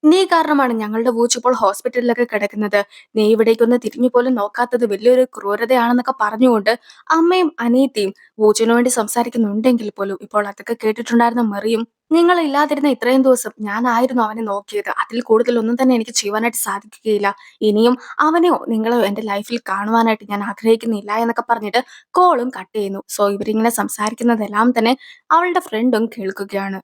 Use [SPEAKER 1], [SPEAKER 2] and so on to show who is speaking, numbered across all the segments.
[SPEAKER 1] നീ കാരണമാണ് ഞങ്ങളുടെ പൂച്ച ഇപ്പോൾ ഹോസ്പിറ്റലിലൊക്കെ കിടക്കുന്നത്. നീ ഇവിടേക്കൊന്ന് തിരിഞ്ഞു പോലും നോക്കാത്തത് വലിയൊരു ക്രൂരതയാണെന്നൊക്കെ പറഞ്ഞുകൊണ്ട് അമ്മയും അനിയത്തിയും പൂച്ചന് വേണ്ടി സംസാരിക്കുന്നുണ്ടെങ്കിൽ പോലും ഇപ്പോൾ അതൊക്കെ കേട്ടിട്ടുണ്ടായിരുന്ന മെറിയും നിങ്ങളില്ലാതിരുന്ന ഇത്രയും ദിവസം ഞാനായിരുന്നു അവനെ നോക്കിയത്. അതിൽ കൂടുതൽ ഒന്നും തന്നെ എനിക്ക് ചെയ്യുവാനായിട്ട് സാധിക്കുകയില്ല. ഇനിയും അവനെയോ നിങ്ങളെയോ എന്റെ ലൈഫിൽ കാണുവാനായിട്ട് ഞാൻ ആഗ്രഹിക്കുന്നില്ല എന്നൊക്കെ പറഞ്ഞിട്ട് കോളും കട്ട് ചെയ്യുന്നു. സോ ഇവരിങ്ങനെ സംസാരിക്കുന്നതെല്ലാം തന്നെ അവളുടെ ഫ്രണ്ടും കേൾക്കുകയാണ്.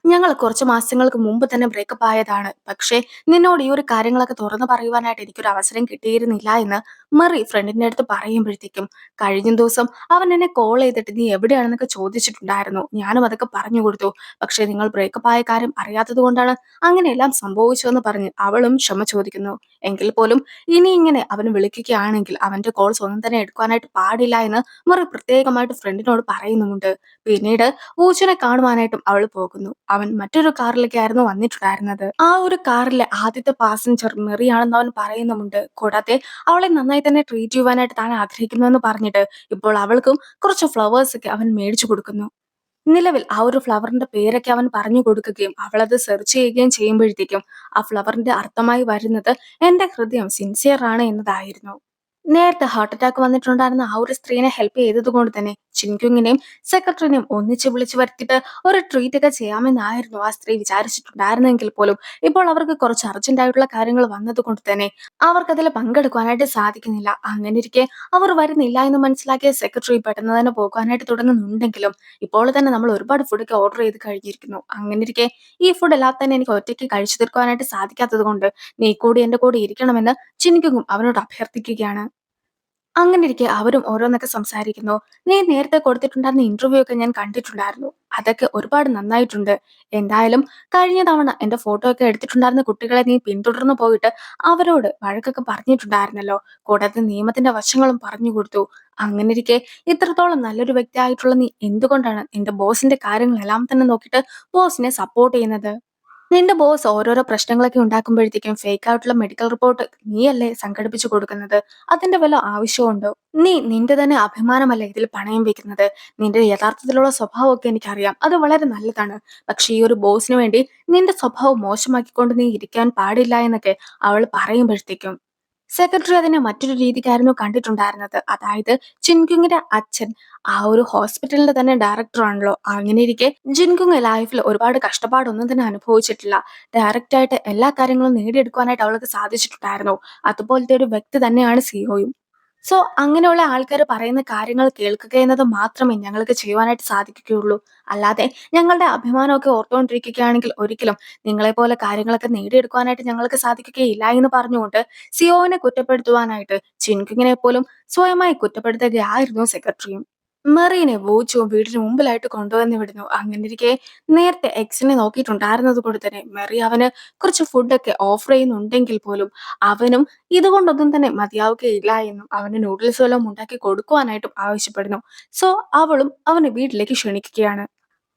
[SPEAKER 1] ഞങ്ങൾ കുറച്ച് മാസങ്ങൾക്ക് മുമ്പ് തന്നെ ബ്രേക്കപ്പ് ആയതാണ്. പക്ഷേ നിന്നോട് ഈ ഒരു കാര്യങ്ങളൊക്കെ തുറന്നു പറയുവാനായിട്ട് എനിക്കൊരു അവസരം കിട്ടിയിരുന്നില്ല എന്ന് മെറി ഫ്രണ്ടിന്റെ അടുത്ത് പറയുമ്പോഴത്തേക്കും കഴിഞ്ഞ ദിവസം അവൻ എന്നെ കോൾ ചെയ്തിട്ട് നീ എവിടെയാണെന്നൊക്കെ ചോദിച്ചിട്ടുണ്ടായിരുന്നു. ഞാനും അതൊക്കെ പറഞ്ഞു കൊടുത്തു. പക്ഷേ നിങ്ങൾ ബ്രേക്കപ്പ് ആയ കാര്യം അറിയാത്തത് കൊണ്ടാണ് അങ്ങനെയെല്ലാം സംഭവിച്ചതെന്ന് പറഞ്ഞ് അവളും ക്ഷമ ചോദിക്കുന്നു. എങ്കിൽ പോലും ഇനി ഇങ്ങനെ അവൻ വിളിക്കുകയാണെങ്കിൽ അവന്റെ കോൾസ് ഒന്നും തന്നെ എടുക്കാനായിട്ട് പാടില്ല എന്ന് മെറി പ്രത്യേകമായിട്ട് ഫ്രണ്ടിനോട് പറയുന്നുമുണ്ട്. പിന്നീട് ഊച്ചനെ കാണുവാനായിട്ടും അവൾ പോകുന്നു. അവൻ മറ്റൊരു കാറിലേക്കായിരുന്നു വന്നിട്ടുണ്ടായിരുന്നത്. ആ ഒരു കാറിലെ ആദ്യത്തെ പാസഞ്ചർ മെറിയാണെന്ന് അവൻ പറയുന്നുമുണ്ട്. കൂടാതെ അവളെ നന്നായി തന്നെ ട്രീറ്റ് ചെയ്യുവാനായിട്ട് താൻ ആഗ്രഹിക്കുന്നുവെന്ന് പറഞ്ഞിട്ട് ഇപ്പോൾ അവൾക്കും കുറച്ച് ഫ്ലവേഴ്സ് ഒക്കെ അവൻ മേടിച്ചു കൊടുക്കുന്നു. നിലവിൽ ആ ഒരു ഫ്ലവറിന്റെ പേരൊക്കെ അവൻ പറഞ്ഞു കൊടുക്കുകയും അവളത് സെർച്ച് ചെയ്യുകയും ചെയ്യുമ്പോഴത്തേക്കും ആ ഫ്ലവറിന്റെ അർത്ഥമായി വരുന്നത് എന്റെ ഹൃദയം സിൻസിയർ ആണ് എന്നതായിരുന്നു. നേരത്തെ ഹാർട്ട് അറ്റാക്ക് വന്നിട്ടുണ്ടായിരുന്ന ആ ഒരു സ്ത്രീനെ ഹെൽപ്പ് ചെയ്തത് കൊണ്ട് തന്നെ ചിൻകുങ്ങിനെയും സെക്രട്ടറിനെയും ഒന്നിച്ച് വിളിച്ചു വരുത്തിയിട്ട് ഒരു ട്രീറ്റ് ഒക്കെ ചെയ്യാമെന്നായിരുന്നു ആ സ്ത്രീ വിചാരിച്ചിട്ടുണ്ടായിരുന്നെങ്കിൽ പോലും ഇപ്പോൾ അവർക്ക് കുറച്ച് അർജന്റ് ആയിട്ടുള്ള കാര്യങ്ങൾ വന്നത് കൊണ്ട് തന്നെ അവർക്കതിൽ പങ്കെടുക്കാനായിട്ട് സാധിക്കുന്നില്ല. അങ്ങനെ ഇരിക്കെ അവർ വരുന്നില്ല എന്ന് മനസ്സിലാക്കിയ സെക്രട്ടറി പെട്ടെന്ന് തന്നെ പോകാനായിട്ട് തുടങ്ങുന്നുണ്ടെങ്കിലും ഇപ്പോൾ തന്നെ നമ്മൾ ഒരുപാട് ഫുഡൊക്കെ ഓർഡർ ചെയ്ത് കഴിഞ്ഞിരിക്കുന്നു. അങ്ങനെ ഇരിക്കെ ഈ ഫുഡ് എല്ലാം തന്നെ എനിക്ക് ഒറ്റയ്ക്ക് കഴിച്ചു തീർക്കാനായിട്ട് സാധിക്കാത്തത് കൊണ്ട് നീ കൂടി എന്റെ കൂടെ ഇരിക്കണമെന്ന് ചിൻകുങ്ങും അവനോട് അഭ്യർത്ഥിക്കുകയാണ്. അങ്ങനെ ഇരിക്കെ അവരും ഓരോന്നൊക്കെ സംസാരിക്കുന്നു. "നീ നേരത്തെ കൊടുത്തിട്ടുണ്ടായിരുന്ന ഇന്റർവ്യൂ ഒക്കെ ഞാൻ കണ്ടിട്ടുണ്ടായിരുന്നു. അതൊക്കെ ഒരുപാട് നന്നായിട്ടുണ്ട്. എന്തായാലും കഴിഞ്ഞ തവണ എന്റെ ഫോട്ടോ ഒക്കെ എടുത്തിട്ടുണ്ടായിരുന്ന കുട്ടികളെ നീ പിന്തുടർന്ന് പോയിട്ട് അവരോട് വഴക്കൊക്കെ പറഞ്ഞിട്ടുണ്ടായിരുന്നല്ലോ. കൂടാതെ നിയമത്തിന്റെ വശങ്ങളും പറഞ്ഞു കൊടുത്തു. അങ്ങനെയിരിക്കെ ഇത്രത്തോളം നല്ലൊരു വ്യക്തിയായിട്ടുള്ള നീ എന്തുകൊണ്ടാണ് നിന്റെ ബോസിന്റെ കാര്യങ്ങളെല്ലാം തന്നെ നോക്കിയിട്ട് ബോസിനെ സപ്പോർട്ട് ചെയ്യുന്നത്? നിന്റെ ബോസ് ഓരോരോ പ്രശ്നങ്ങളൊക്കെ ഉണ്ടാക്കുമ്പോഴത്തേക്കും ഫേക്ക് ആയിട്ടുള്ള മെഡിക്കൽ റിപ്പോർട്ട് നീയല്ലേ സംഘടിപ്പിച്ചു കൊടുക്കുന്നത്? അതിന്റെ വല്ല ആവശ്യമുണ്ടോ? നീ നിന്റെ തന്നെ അഭിമാനമല്ലേ ഇതിൽ പണയം വെക്കുന്നത്? നിന്റെ യഥാർത്ഥത്തിലുള്ള സ്വഭാവമൊക്കെ എനിക്കറിയാം. അത് വളരെ നല്ലതാണ്. പക്ഷേ ഈ ഒരു ബോസിന് വേണ്ടി നിന്റെ സ്വഭാവം മോശമാക്കിക്കൊണ്ട് നീ ഇരിക്കാൻ പാടില്ല എന്നൊക്കെ അവൾ പറയുമ്പോഴത്തേക്കും സെക്രട്ടറി അതിനെ മറ്റൊരു രീതിക്കായിരുന്നു കണ്ടിട്ടുണ്ടായിരുന്നത്. അതായത് ചിൻകുങ്ങിന്റെ അച്ഛൻ ആ ഒരു ഹോസ്പിറ്റലിന്റെ തന്നെ ഡയറക്ടർ ആണല്ലോ. അങ്ങനെയിരിക്കെ ജിൻകുങ് ലൈഫിൽ ഒരുപാട് കഷ്ടപ്പാടൊന്നും തന്നെ അനുഭവിച്ചിട്ടില്ല. ഡയറക്റ്റ് ആയിട്ട് എല്ലാ കാര്യങ്ങളും നേടിയെടുക്കാനായിട്ട് അവൾക്ക് സാധിച്ചിട്ടുണ്ടായിരുന്നു. അതുപോലത്തെ ഒരു വ്യക്തി തന്നെയാണ് സിഒയും. സോ അങ്ങനെയുള്ള ആൾക്കാർ പറയുന്ന കാര്യങ്ങൾ കേൾക്കുക എന്നത് മാത്രമേ ഞങ്ങൾക്ക് ചെയ്യുവാനായിട്ട് സാധിക്കുകയുള്ളൂ. അല്ലാതെ ഞങ്ങളുടെ അഭിമാനമൊക്കെ ഓർത്തുകൊണ്ടിരിക്കുകയാണെങ്കിൽ ഒരിക്കലും നിങ്ങളെപ്പോലെ കാര്യങ്ങളൊക്കെ നേടിയെടുക്കുവാനായിട്ട് ഞങ്ങൾക്ക് സാധിക്കുകയില്ല എന്ന് പറഞ്ഞുകൊണ്ട് സിഒവിനെ കുറ്റപ്പെടുത്തുവാനായിട്ട് ചിൻകുങ്ങിനെ പോലും സ്വയമായി കുറ്റപ്പെടുത്തുകയായിരുന്നു സെക്രട്ടറിയും. മെറീനെ വൂച്ചും വീടിന് മുമ്പിലായിട്ട് കൊണ്ടുവന്ന് വിടുന്നു. അങ്ങനെയിരിക്കെ നേരത്തെ എക്സിനെ നോക്കിയിട്ടുണ്ടായിരുന്നത് കൊണ്ട് തന്നെ മെറി അവന് കുറച്ച് ഫുഡൊക്കെ ഓഫർ ചെയ്യുന്നുണ്ടെങ്കിൽ പോലും അവനും ഇതുകൊണ്ടൊന്നും തന്നെ മതിയാവുകയില്ല എന്നും അവന് നൂഡിൽസ് വല്ലതും ഉണ്ടാക്കി കൊടുക്കുവാനായിട്ടും ആവശ്യപ്പെടുന്നു. സോ അവളും അവനെ വീട്ടിലേക്ക് ക്ഷണിക്കുകയാണ്.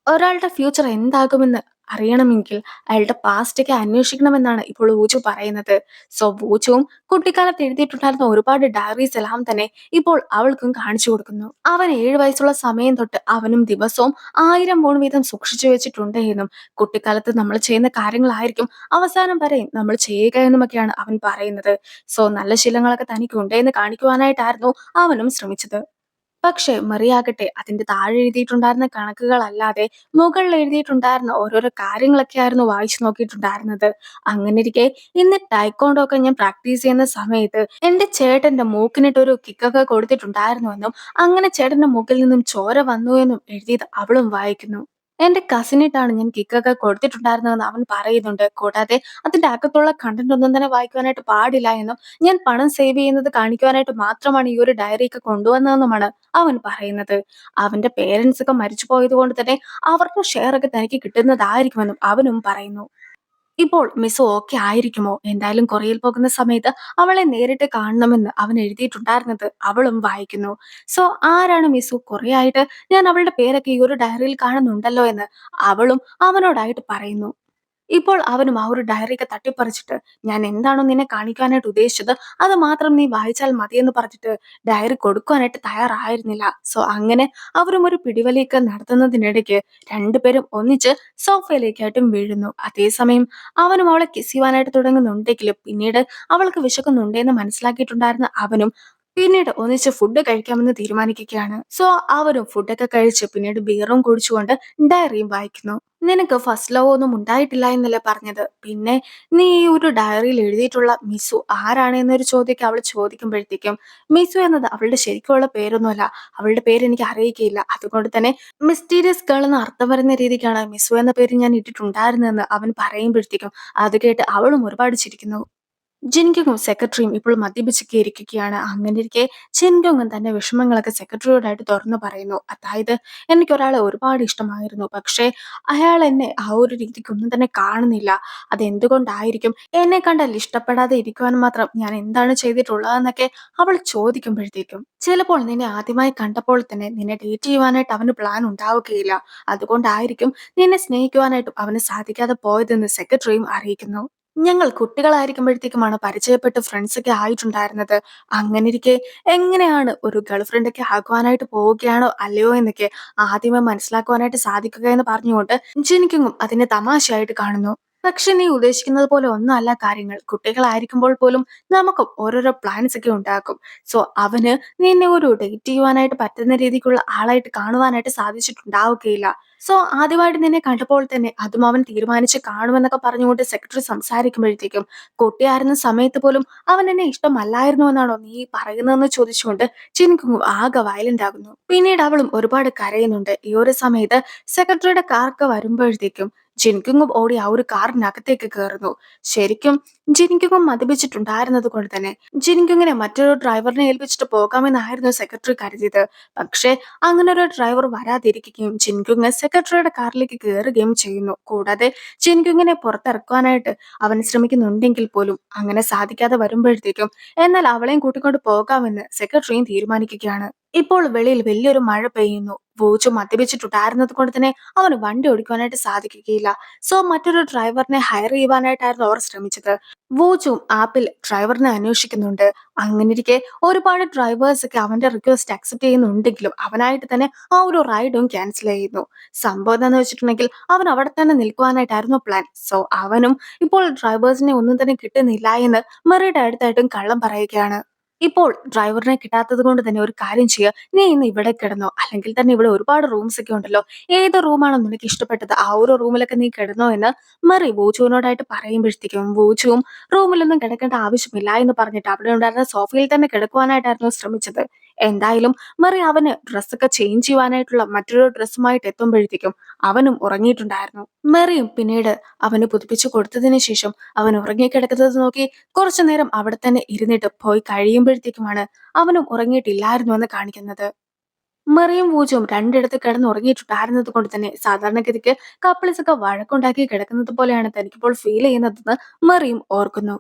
[SPEAKER 1] ഒരാളുടെ ഫ്യൂച്ചർ എന്താകുമെന്ന് അറിയണമെങ്കിൽ അയാളുടെ പാസ്റ്റ് ഒക്കെ അന്വേഷിക്കണമെന്നാണ് ഇപ്പോൾ വൂച്ചു പറയുന്നത്. സോ വൂച്ചുവും കുട്ടിക്കാലത്ത് എഴുതിയിട്ടുണ്ടായിരുന്ന ഒരുപാട് ഡയറീസ് എല്ലാം തന്നെ ഇപ്പോൾ അവൾക്കും കാണിച്ചു കൊടുക്കുന്നു. അവൻ 7 വയസ്സുള്ള സമയം തൊട്ട് അവനും ദിവസവും 1000 പോൺ വീതം സൂക്ഷിച്ചു വെച്ചിട്ടുണ്ട് എന്നും കുട്ടിക്കാലത്ത് നമ്മൾ ചെയ്യുന്ന കാര്യങ്ങളായിരിക്കും അവസാനം വരെ നമ്മൾ ചെയ്യുക എന്നുമൊക്കെയാണ് അവൻ പറയുന്നത്. സോ നല്ല ശീലങ്ങളൊക്കെ തനിക്കുണ്ട് എന്ന് കാണിക്കുവാനായിട്ടായിരുന്നു അവനും ശ്രമിച്ചത്. പക്ഷേ മറിയാകട്ടെ അതിന്റെ താഴെ എഴുതിയിട്ടുണ്ടായിരുന്ന കണക്കുകളല്ലാതെ മുകളിൽ എഴുതിയിട്ടുണ്ടായിരുന്ന ഓരോരോ കാര്യങ്ങളൊക്കെയായിരുന്നു വായിച്ചു നോക്കിയിട്ടുണ്ടായിരുന്നത്. അങ്ങനെയിരിക്കെ ഇന്ന് ടൈക്കോണ്ടോ ഒക്കെ ഞാൻ പ്രാക്ടീസ് ചെയ്യുന്ന സമയത്ത് എന്റെ ചേട്ടന്റെ മൂക്കിനിട്ടൊരു കിക്കൊക്കെ കൊടുത്തിട്ടുണ്ടായിരുന്നുവെന്നും അങ്ങനെ ചേട്ടന്റെ മൂക്കിൽ നിന്നും ചോര വന്നു എന്നും എഴുതിയത് അവളും വായിക്കുന്നു. എന്റെ കസിനിട്ടാണ് ഞാൻ കിക്കൊക്കെ കൊടുത്തിട്ടുണ്ടായിരുന്നതെന്ന് അവൻ പറയുന്നുണ്ട്. കൂടാതെ അതിന്റെ അകത്തുള്ള കണ്ടന്റ് ഒന്നും തന്നെ വായിക്കുവാനായിട്ട് പാടില്ല എന്നും ഞാൻ പണം സേവ് ചെയ്യുന്നത് കാണിക്കുവാനായിട്ട് മാത്രമാണ് ഈ ഒരു ഡയറി ഒക്കെ കൊണ്ടുവന്നതെന്നുമാണ് അവൻ പറയുന്നത്. അവന്റെ പേരൻസ് ഒക്കെ മരിച്ചു പോയത് കൊണ്ട് തന്നെ അവർക്ക് ഷെയർ ഒക്കെ തനിക്ക് കിട്ടുന്നതായിരിക്കുമെന്നും അവനും പറയുന്നു. ഇപ്പോൾ മിസ് ഓക്കെ ആയിരിക്കുമോ? എന്തായാലും കൊറിയയിൽ പോകുന്ന സമയത്ത് അവളെ നേരിട്ട് കാണണമെന്ന് അവൻ എഴുതിയിട്ടുണ്ടായിരുന്നത് അവളും വായിക്കുന്നു. സോ ആരാണ് മിസ്സു? കുറെ ആയിട്ട് ഞാൻ അവളുടെ പേരൊക്കെ ഈ ഒരു ഡയറിയിൽ കാണുന്നുണ്ടല്ലോ എന്ന് അവളും അവനോടായിട്ട് പറയുന്നു. ഇപ്പോൾ അവനും ആ ഒരു ഡയറിയൊക്കെ തട്ടിപ്പറിച്ചിട്ട് ഞാൻ എന്താണോ നിന്നെ കാണിക്കാനായിട്ട് ഉദ്ദേശിച്ചത് അത് മാത്രം നീ വായിച്ചാൽ മതിയെന്ന് പറഞ്ഞിട്ട് ഡയറി കൊടുക്കാനായിട്ട് തയ്യാറായിരുന്നില്ല. സോ അങ്ങനെ അവരും ഒരു പിടിവലിയൊക്കെ നടത്തുന്നതിനിടയ്ക്ക് രണ്ടുപേരും ഒന്നിച്ച് സോഫയിലേക്കായിട്ടും വീഴുന്നു. അതേസമയം അവനും അവളെ കിസ് ചെയ്യുവാനായിട്ട് തുടങ്ങുന്നുണ്ടെങ്കിലും പിന്നീട് അവൾക്ക് വിശക്കുന്നുണ്ടെന്ന് മനസ്സിലാക്കിയിട്ടുണ്ടായിരുന്ന അവനും പിന്നീട് ഒന്നിച്ച് ഫുഡ് കഴിക്കാമെന്ന് തീരുമാനിക്കുകയാണ്. സോ അവരും ഫുഡൊക്കെ കഴിച്ച് പിന്നീട് ബിയറും കുടിച്ചുകൊണ്ട് ഡയറിയും വായിക്കുന്നു. നിനക്ക് ഫസ്റ്റ് ലവ് ഒന്നും ഉണ്ടായിട്ടില്ല എന്നല്ലേ പറഞ്ഞത്? പിന്നെ നീ ഈ ഒരു ഡയറിയിൽ എഴുതിയിട്ടുള്ള മിസു ആരാണ് എന്നൊരു ചോദ്യമൊക്കെ അവൾ ചോദിക്കുമ്പോഴത്തേക്കും മിസു എന്നത് അവളുടെ ശരിക്കുള്ള പേരൊന്നുമല്ല. അവളുടെ പേര് എനിക്ക് അറിയിക്കയില്ല. അതുകൊണ്ട് തന്നെ മിസ്റ്റീരിയസ് ഗേൾ എന്ന് അർത്ഥം വരുന്ന രീതിക്കാണ് മിസു എന്ന പേര് ഞാൻ ഇട്ടിട്ടുണ്ടായിരുന്നതെന്ന് അവൻ പറയുമ്പോഴത്തേക്കും അത് കേട്ട് അവളും ഒരുപാട് ചിരിക്കുന്നു. ജിൻഗും സെക്രട്ടറിയും ഇപ്പോൾ മദ്യപിച്ചൊക്കെ ഇരിക്കുകയാണ്. അങ്ങനെയിരിക്കെ ജിൻഗുങ്ങും തന്റെ വിഷമങ്ങളൊക്കെ സെക്രട്ടറിയോടായിട്ട് തുറന്നു പറയുന്നു. അതായത് എനിക്കൊരാളെ ഒരുപാട് ഇഷ്ടമായിരുന്നു. പക്ഷേ അയാൾ എന്നെ ആ ഒരു രീതിക്കൊന്നും തന്നെ കാണുന്നില്ല. അതെന്തുകൊണ്ടായിരിക്കും? എന്നെ കണ്ടാൽ ഇഷ്ടപ്പെടാതെ ഇരിക്കുവാൻ മാത്രം ഞാൻ എന്താണ് ചെയ്തിട്ടുള്ളതെന്നൊക്കെ അവൾ ചോദിക്കുമ്പോഴത്തേക്കും ചിലപ്പോൾ നിന്നെ ആദ്യമായി കണ്ടപ്പോൾ തന്നെ നിന്നെ ഡേറ്റ് ചെയ്യുവാനായിട്ട് അവന് പ്ലാൻ ഉണ്ടാവുകയില്ല. അതുകൊണ്ടായിരിക്കും നിന്നെ സ്നേഹിക്കുവാനായിട്ടും അവന് സാധിക്കാതെ പോയതെന്ന് സെക്രട്ടറിയും അറിയിക്കുന്നു. ഞങ്ങൾ കുട്ടികളായിരിക്കുമ്പോഴത്തേക്കുമാണ് പരിചയപ്പെട്ട് ഫ്രണ്ട്സൊക്കെ ആയിട്ടുണ്ടായിരുന്നത്. അങ്ങനെയിരിക്കെ എങ്ങനെയാണ് ഒരു ഗേൾ ഫ്രണ്ടൊക്കെ ആക്കുവാനായിട്ട് പോവുകയാണോ അല്ലയോ എന്നൊക്കെ ആദ്യമേ മനസ്സിലാക്കുവാനായിട്ട് സാധിക്കുക എന്ന് പറഞ്ഞുകൊണ്ട് ജിനിക്കും അതിനെ തമാശയായിട്ട് കാണുന്നു. പക്ഷെ നീ ഉദ്ദേശിക്കുന്നത് പോലെ ഒന്നുമല്ല കാര്യങ്ങൾ. കുട്ടികളായിരിക്കുമ്പോൾ പോലും നമുക്കും ഓരോരോ പ്ലാൻസ് ഒക്കെ ഉണ്ടാക്കും. സോ അവന് നിന്നെ ഒരു ഡേറ്റ് ചെയ്യുവാനായിട്ട് പറ്റുന്ന രീതിക്കുള്ള ആളായിട്ട് കാണുവാനായിട്ട് സാധിച്ചിട്ടുണ്ടാവുകയില്ല. സോ ആദ്യമായിട്ട് നിന്നെ കണ്ടപ്പോൾ തന്നെ അതും അവൻ തീരുമാനിച്ച് കാണുമെന്നൊക്കെ പറഞ്ഞുകൊണ്ട് സെക്രട്ടറി സംസാരിക്കുമ്പോഴത്തേക്കും കുട്ടിയായിരുന്ന സമയത്ത് പോലും അവൻ എന്നെ ഇഷ്ടമല്ലായിരുന്നു എന്നാണോ നീ പറയുന്നതെന്ന് ചോദിച്ചുകൊണ്ട് ചിൻകുങ്ങു ആകെ വയലന്റ് ആകുന്നു. പിന്നീട് അവളും ഒരുപാട് കരയുന്നുണ്ട്. ഈ ഒരു സമയത്ത് സെക്രട്ടറിയുടെ കാറൊക്കെ വരുമ്പോഴത്തേക്കും ജിൻകുങ്ങും ഓടി ആ ഒരു കാറിനകത്തേക്ക് കയറുന്നു. ശരിക്കും ജിൻകുങ്ങും മദ്യപിച്ചിട്ടുണ്ടായിരുന്നത് കൊണ്ട് തന്നെ ജിൻകുങ്ങിനെ മറ്റൊരു ഡ്രൈവറിനെ ഏൽപ്പിച്ചിട്ട് പോകാമെന്നായിരുന്നു സെക്രട്ടറി കരുതിയത്. പക്ഷേ അങ്ങനെ ഒരു ഡ്രൈവർ വരാതിരിക്കുകയും ജിൻകുങ് സെക്രട്ടറിയുടെ കാറിലേക്ക് കയറുകയും ചെയ്യുന്നു. കൂടാതെ ജിൻകുങ്ങിനെ പുറത്തിറക്കുവാനായിട്ട് അവൻ ശ്രമിക്കുന്നുണ്ടെങ്കിൽ പോലും അങ്ങനെ സാധിക്കാതെ വരുമ്പോഴത്തേക്കും എന്നാൽ അവളെയും കൂട്ടിക്കൊണ്ട് പോകാമെന്ന് സെക്രട്ടറിയും തീരുമാനിക്കുകയാണ്. ഇപ്പോൾ വെളിയിൽ വലിയൊരു മഴ പെയ്യുന്നു. വൂച്ചു മദ്യപിച്ചിട്ടുണ്ടായിരുന്നത് കൊണ്ട് തന്നെ അവന് വണ്ടി ഓടിക്കുവാനായിട്ട് സാധിക്കുകയില്ല. സോ മറ്റൊരു ഡ്രൈവറിനെ ഹയർ ചെയ്യുവാനായിട്ടായിരുന്നു അവർ ശ്രമിച്ചത്. വൂച്ചും ആപ്പിൽ ഡ്രൈവറിനെ അന്വേഷിക്കുന്നുണ്ട്. അങ്ങനെയിരിക്കെ ഒരുപാട് ഡ്രൈവേഴ്സ് ഒക്കെ അവന്റെ റിക്വസ്റ്റ് അക്സെപ്റ്റ് ചെയ്യുന്നുണ്ടെങ്കിലും അവനായിട്ട് തന്നെ ആ ഒരു റൈഡും ക്യാൻസൽ ചെയ്യുന്നു. സംഭവം എന്താന്ന് വെച്ചിട്ടുണ്ടെങ്കിൽ അവൻ അവിടെ തന്നെ നിൽക്കുവാനായിട്ടായിരുന്നു പ്ലാൻ. സോ അവനും ഇപ്പോൾ ഡ്രൈവേഴ്സിനെ ഒന്നും തന്നെ കിട്ടുന്നില്ല എന്ന് മെറിയുടെ അടുത്തായിട്ടും കള്ളം പറയുകയാണ്. ഇപ്പോൾ ഡ്രൈവറിനെ കിട്ടാത്തത് കൊണ്ട് തന്നെ ഒരു കാര്യം ചെയ്യുക, നീ ഇന്ന് ഇവിടെ കിടന്നോ, അല്ലെങ്കിൽ തന്നെ ഇവിടെ ഒരുപാട് റൂംസ് ഒക്കെ ഉണ്ടല്ലോ, ഏത് റൂമാണോ നിനക്ക് ഇഷ്ടപ്പെട്ടത് ആ ഒരു റൂമിലൊക്കെ നീ കിടന്നോ എന്ന് മെറി വൂച്ചുവിനോടായിട്ട് പറയുമ്പോഴത്തേക്കും വൂച്ചുവും റൂമിലൊന്നും കിടക്കേണ്ട ആവശ്യമില്ല എന്ന് പറഞ്ഞിട്ട് അവിടെ ഉണ്ടായിരുന്ന സോഫയിൽ തന്നെ കിടക്കുവാനായിട്ടായിരുന്നു ശ്രമിച്ചത്. എന്തായാലും മെറി അവന് ഡ്രസ്സൊക്കെ ചേഞ്ച് ചെയ്യുവാനായിട്ടുള്ള മറ്റൊരു ഡ്രസ്സുമായിട്ട് എത്തുമ്പോഴത്തേക്കും അവനും ഉറങ്ങിയിട്ടുണ്ടായിരുന്നു. മെറിയും പിന്നീട് അവന് പുതുപ്പിച്ചു കൊടുത്തതിന് ശേഷം അവൻ ഉറങ്ങിക്കിടക്കുന്നത് നോക്കി കുറച്ചു നേരം അവിടെ തന്നെ ഇരുന്നിട്ട് പോയി കഴിയുമ്പോഴത്തേക്കുമാണ് അവനും ഉറങ്ങിയിട്ടില്ലായിരുന്നു എന്ന് കാണിക്കുന്നത്. മെറിയും വൂജും രണ്ടിടത്ത് കിടന്ന് ഉറങ്ങിയിട്ടുണ്ടായിരുന്നത് കൊണ്ട് തന്നെ സാധാരണഗതിക്ക് കപ്പിൾസ് ഒക്കെ വഴക്കുണ്ടാക്കി കിടക്കുന്നത് പോലെയാണ് തനിക്കിപ്പോൾ ഫീൽ ചെയ്യുന്നതെന്ന് മെറിയും ഓർക്കുന്നു.